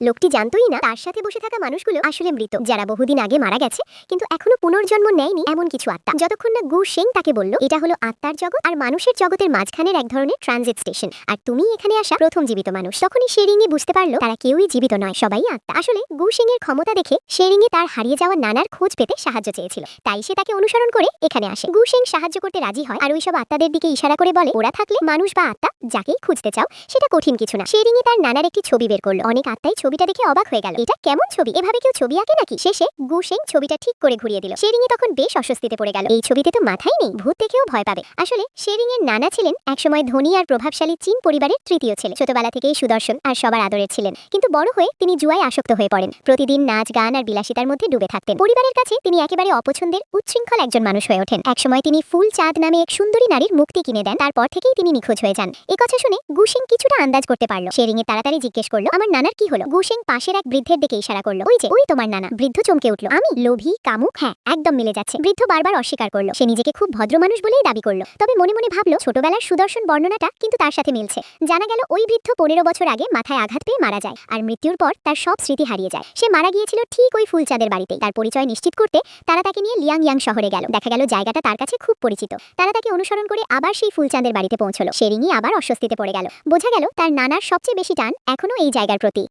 লোকটি জানতোই না তার সাথে বসে থাকা মানুষগুলো আসলে মৃত, যারা বহুদিন আগে মারা গেছে কিন্তু এখনো পুনর্জন্ম নেয়নি এমন কিছু আত্মা। যতক্ষণ না গু শেং তাকে বলল এটা হলো আত্মার জগৎ আর মানুষের জগতের মাঝখানের এক ধরনের ট্রানজিট স্টেশন, আর তুমি এখানে আসা প্রথম জীবিত মানুষ। তখনই শেরিংয়ে বুঝতে পারলো তারা কেউই জীবিত নয়, সবাই আত্মা। আসলে গু শেং এর ক্ষমতা দেখে শেরিংয়ে তার হারিয়ে যাওয়া নানার খোঁজ পেতে সাহায্য চেয়েছিল, তাই সে তাকে অনুসরণ করে এখানে আসে। গু শেং সাহায্য করতে রাজি হয় আর ওইসব আত্মাদের দিকে ইশারা করে বলে ওরা থাকলে মানুষ বা আত্মা যাকেই খুঁজতে চাও সেটা কঠিন কিছু না। শেরিংয়ে তার নানার একটি ছবি বের করলো। অনেক আত্মাই ছবিটা দেখে অবাক হয়ে গেল, এটা কেমন ছবি, এভাবে কেউ ছবি আঁকে নাকি? শেষে গু শেং ছবিটা ঠিক করে ঘুরিয়ে দিল। শেরিংয়ে তখন বেশ অস্বস্তিতে পড়ে গেল, এই ছবিতে তো মাথাই নেই, ভূত দেখেও ভয় পাবে। আসলে শেরিং এর নানা ছিলেন একসময় ধনী আর প্রভাবশালী চীন পরিবারের তৃতীয় ছেলে। ছোটবেলা থেকেই সুদর্শন আর সবার আদরের ছিলেন, কিন্তু বড় হয়ে তিনি জুয়ায় আসক্ত হয়ে পড়েন। প্রতিদিন নাচ গান আর বিলাসিতার মধ্যে ডুবে থাকতেন। পরিবারের কাছে তিনি একেবারে অপছন্দের উচ্ছৃঙ্খল একজন মানুষ হয়ে ওঠেন। একসময় তিনি ফুল চাঁদ নামে এক সুন্দরী নারীর মুক্তি কিনে দেন, তারপর থেকেই তিনি নিখোঁজ হয়ে যান। এই কথা শুনে গু শেং কিছুটা আন্দাজ করতে পারলো। শেরিং এ তাড়াতাড়ি জিজ্ঞেস করলো আমার নানার কি হলো? গু শেং পাশের এক বৃদ্ধের দিকে ইশারা করলো, ওই যে ওই তোমার নানা। বৃদ্ধ চমকে উঠলো, আমি? লোভী, কামুক? হ্যাঁ, একদম মিলে যাচ্ছে। বৃদ্ধ বারবার অস্বীকার করলো, সে নিজেকে খুব ভদ্র মানুষ বলেই দাবি করলো, তবে মনে মনে ভাবলো ছোটবেলার সুদর্শন বর্ণনাটা কিন্তু তার সাথে মিলছে। জানা গেল ওই বৃদ্ধ 15 বছর আগে মাথায় আঘাত পেয়ে মারা যায়, আর মৃত্যুর পর তার সব স্মৃতি হারিয়ে যায়। সে মারা গিয়েছিল ঠিক ওই ফুলচাঁদের বাড়িতেই। তার পরিচয় নিশ্চিত করতে তারা তাকে নিয়ে লিয়াংয়াং শহরে গেল। দেখা গেল জায়গাটা তার কাছে খুব পরিচিত। তারা তাকে অনুসরণ করে আবার সেই ফুলচাঁদের বাড়িতে পৌঁছলো। শেরিংই আবার অস্বস্তিতে পড়ে গেল। বোঝা গেল তার নানার সবচেয়ে বেশি টান এখনো এই জায়গার প্রতি।